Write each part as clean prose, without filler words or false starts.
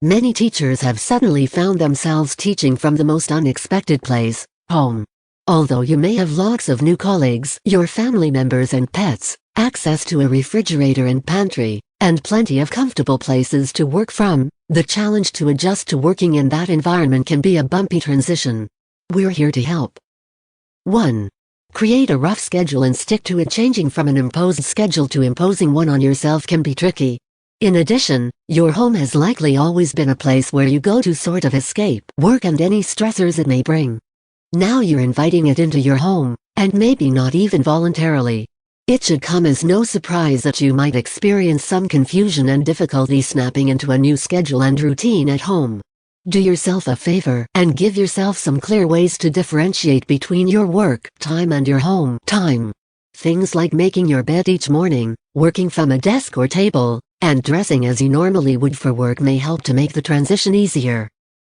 Many teachers have suddenly found themselves teaching from the most unexpected place, home. Although you may have lots of new colleagues, your family members and pets, access to a refrigerator and pantry, and plenty of comfortable places to work from, the challenge to adjust to working in that environment can be a bumpy transition. We're here to help. 1. Create a rough schedule and stick to it. Changing from an imposed schedule to imposing one on yourself can be tricky. In addition, your home has likely always been a place where you go to sort of escape work and any stressors it may bring. Now you're inviting it into your home, and maybe not even voluntarily. It should come as no surprise that you might experience some confusion and difficulty snapping into a new schedule and routine at home. Do yourself a favor and give yourself some clear ways to differentiate between your work time and your home time. Things like making your bed each morning, working from a desk or table, and dressing as you normally would for work may help to make the transition easier.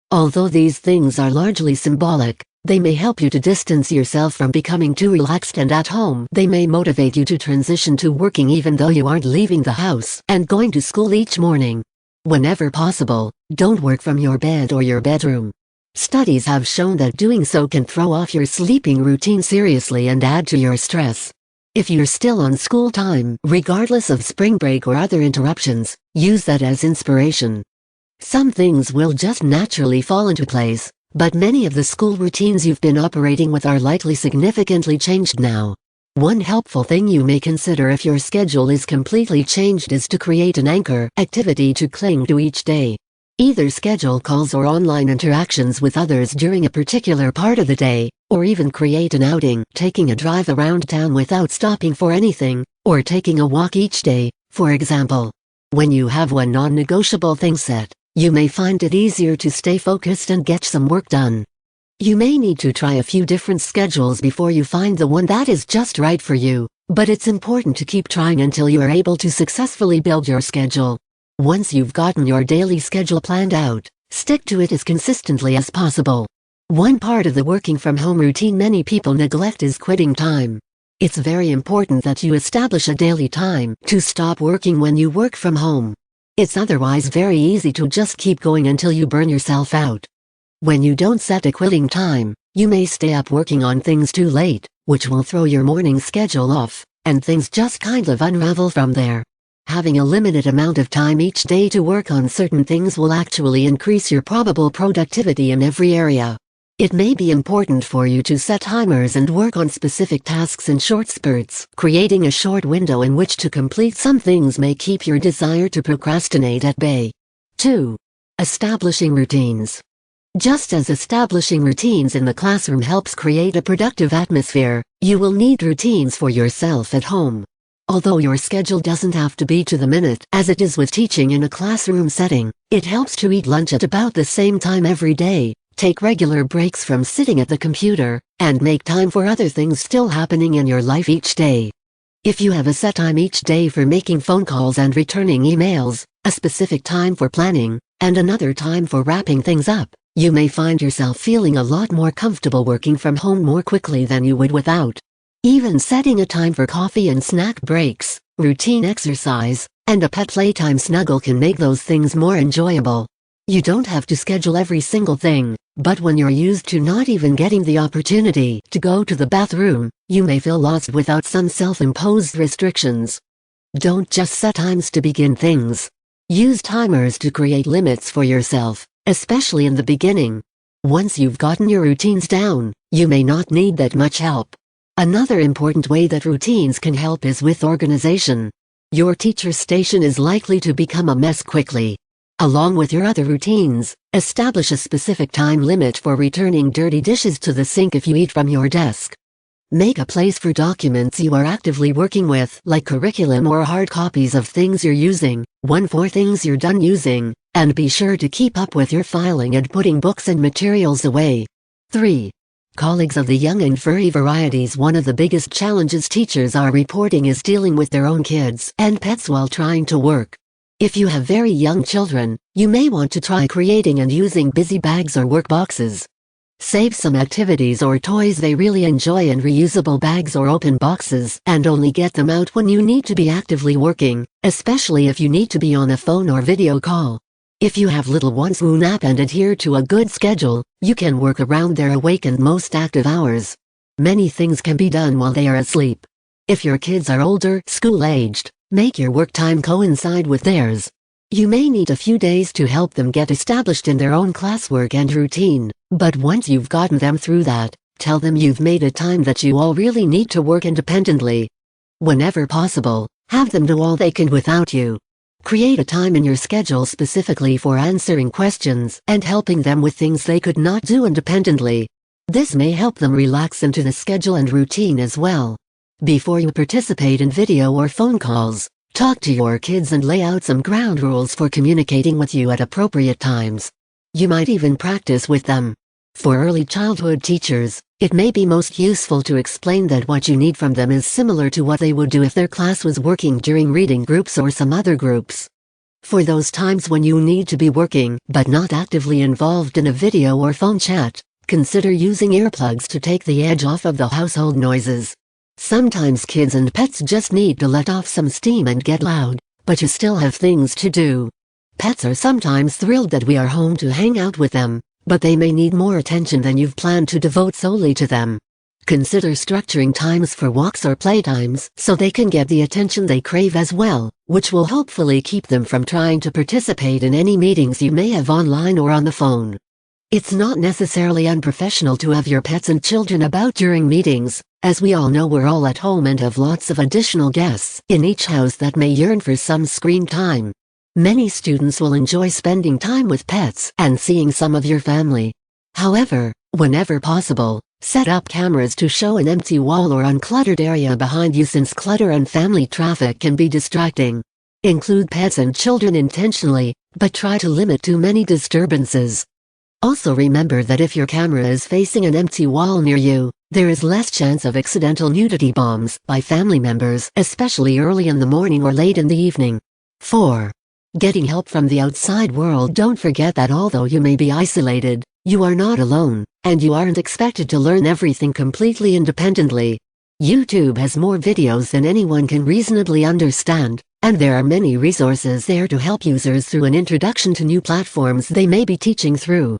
Although these things are largely symbolic, they may help you to distance yourself from becoming too relaxed and at home. They may motivate you to transition to working even though you aren't leaving the house and going to school each morning. Whenever possible, don't work from your bed or your bedroom. Studies have shown that doing so can throw off your sleeping routine seriously and add to your stress. If you're still on school time, regardless of spring break or other interruptions, use that as inspiration. Some things will just naturally fall into place, but many of the school routines you've been operating with are likely significantly changed now. One helpful thing you may consider if your schedule is completely changed is to create an anchor activity to cling to each day. Either schedule calls or online interactions with others during a particular part of the day, or even create an outing, taking a drive around town without stopping for anything, or taking a walk each day, for example. When you have one non-negotiable thing set, you may find it easier to stay focused and get some work done. You may need to try a few different schedules before you find the one that is just right for you, but it's important to keep trying until you are able to successfully build your schedule. Once you've gotten your daily schedule planned out, stick to it as consistently as possible. One part of the working from home routine many people neglect is quitting time. It's very important that you establish a daily time to stop working when you work from home. It's otherwise very easy to just keep going until you burn yourself out. When you don't set a quitting time, you may stay up working on things too late, which will throw your morning schedule off, and things just kind of unravel from there. Having a limited amount of time each day to work on certain things will actually increase your probable productivity in every area. It may be important for you to set timers and work on specific tasks in short spurts. Creating a short window in which to complete some things may keep your desire to procrastinate at bay. 2. Establishing routines. Just as establishing routines in the classroom helps create a productive atmosphere, you will need routines for yourself at home. Although your schedule doesn't have to be to the minute as it is with teaching in a classroom setting, it helps to eat lunch at about the same time every day, take regular breaks from sitting at the computer, and make time for other things still happening in your life each day. If you have a set time each day for making phone calls and returning emails, a specific time for planning, and another time for wrapping things up, you may find yourself feeling a lot more comfortable working from home more quickly than you would without. Even setting a time for coffee and snack breaks, routine exercise, and a pet playtime snuggle can make those things more enjoyable. You don't have to schedule every single thing, but when you're used to not even getting the opportunity to go to the bathroom, you may feel lost without some self-imposed restrictions. Don't just set times to begin things. Use timers to create limits for yourself, especially in the beginning. Once you've gotten your routines down, you may not need that much help. Another important way that routines can help is with organization. Your teacher station is likely to become a mess quickly. Along with your other routines, establish a specific time limit for returning dirty dishes to the sink if you eat from your desk. Make a place for documents you are actively working with, like curriculum or hard copies of things you're using, one for things you're done using, and be sure to keep up with your filing and putting books and materials away. 3. Colleagues of the young and furry varieties. One of the biggest challenges teachers are reporting is dealing with their own kids and pets while trying to work. If you have very young children, you may want to try creating and using busy bags or work boxes. Save some activities or toys they really enjoy in reusable bags or open boxes, and only get them out when you need to be actively working, especially if you need to be on a phone or video call. If you have little ones who nap and adhere to a good schedule, you can work around their awake and most active hours. Many things can be done while they are asleep. If your kids are older, school-aged, make your work time coincide with theirs. You may need a few days to help them get established in their own classwork and routine, but once you've gotten them through that, tell them you've made a time that you all really need to work independently. Whenever possible, have them do all they can without you. Create a time in your schedule specifically for answering questions and helping them with things they could not do independently. This may help them relax into the schedule and routine as well. Before you participate in video or phone calls, talk to your kids and lay out some ground rules for communicating with you at appropriate times. You might even practice with them. For early childhood teachers, it may be most useful to explain that what you need from them is similar to what they would do if their class was working during reading groups or some other groups. For those times when you need to be working but not actively involved in a video or phone chat, consider using earplugs to take the edge off of the household noises. Sometimes kids and pets just need to let off some steam and get loud, but you still have things to do. Pets are sometimes thrilled that we are home to hang out with them, but they may need more attention than you've planned to devote solely to them. Consider structuring times for walks or playtimes so they can get the attention they crave as well, which will hopefully keep them from trying to participate in any meetings you may have online or on the phone. It's not necessarily unprofessional to have your pets and children about during meetings, as we all know we're all at home and have lots of additional guests in each house that may yearn for some screen time. Many students will enjoy spending time with pets and seeing some of your family. However, whenever possible, set up cameras to show an empty wall or uncluttered area behind you since clutter and family traffic can be distracting. Include pets and children intentionally, but try to limit too many disturbances. Also remember that if your camera is facing an empty wall near you, there is less chance of accidental nudity bombs by family members, especially early in the morning or late in the evening. 4. Getting help from the outside world. Don't forget that although you may be isolated, you are not alone, and you aren't expected to learn everything completely independently. YouTube has more videos than anyone can reasonably understand, and there are many resources there to help users through an introduction to new platforms they may be teaching through.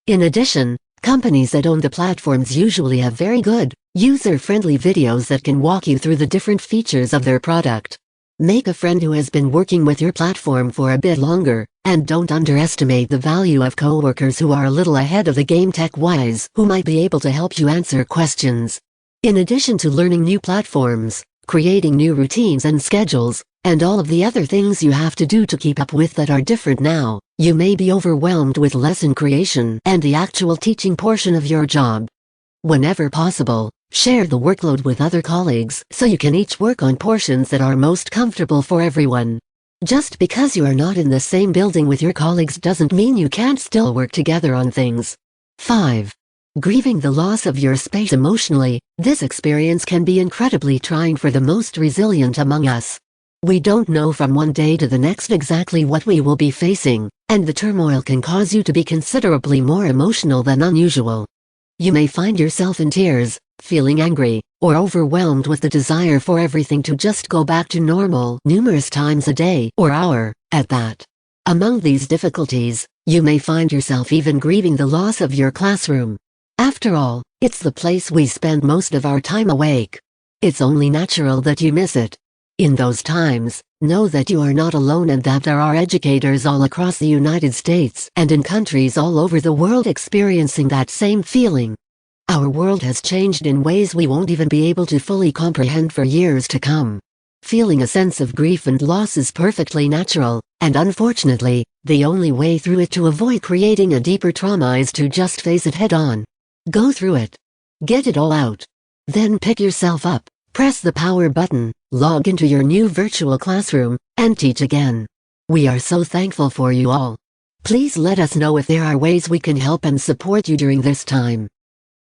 In addition, companies that own the platforms usually have very good, user-friendly videos that can walk you through the different features of their product. Make a friend who has been working with your platform for a bit longer, and don't underestimate the value of coworkers who are a little ahead of the game tech-wise, who might be able to help you answer questions. In addition to learning new platforms, creating new routines and schedules, and all of the other things you have to do to keep up with that are different now, you may be overwhelmed with lesson creation and the actual teaching portion of your job. Whenever possible, share the workload with other colleagues so you can each work on portions that are most comfortable for everyone. Just because you are not in the same building with your colleagues doesn't mean you can't still work together on things. 5. Grieving the loss of your space emotionally. This experience can be incredibly trying for the most resilient among us. We don't know from one day to the next exactly what we will be facing, and the turmoil can cause you to be considerably more emotional than unusual. You may find yourself in tears, feeling angry, or overwhelmed with the desire for everything to just go back to normal numerous times a day or hour, at that. Among these difficulties, you may find yourself even grieving the loss of your classroom. After all, it's the place we spend most of our time awake. It's only natural that you miss it. In those times, know that you are not alone and that there are educators all across the United States and in countries all over the world experiencing that same feeling. Our world has changed in ways we won't even be able to fully comprehend for years to come. Feeling a sense of grief and loss is perfectly natural, and unfortunately, the only way through it to avoid creating a deeper trauma is to just face it head on. Go through it. Get it all out. Then pick yourself up, press the power button, log into your new virtual classroom, and teach again. We are so thankful for you all. Please let us know if there are ways we can help and support you during this time.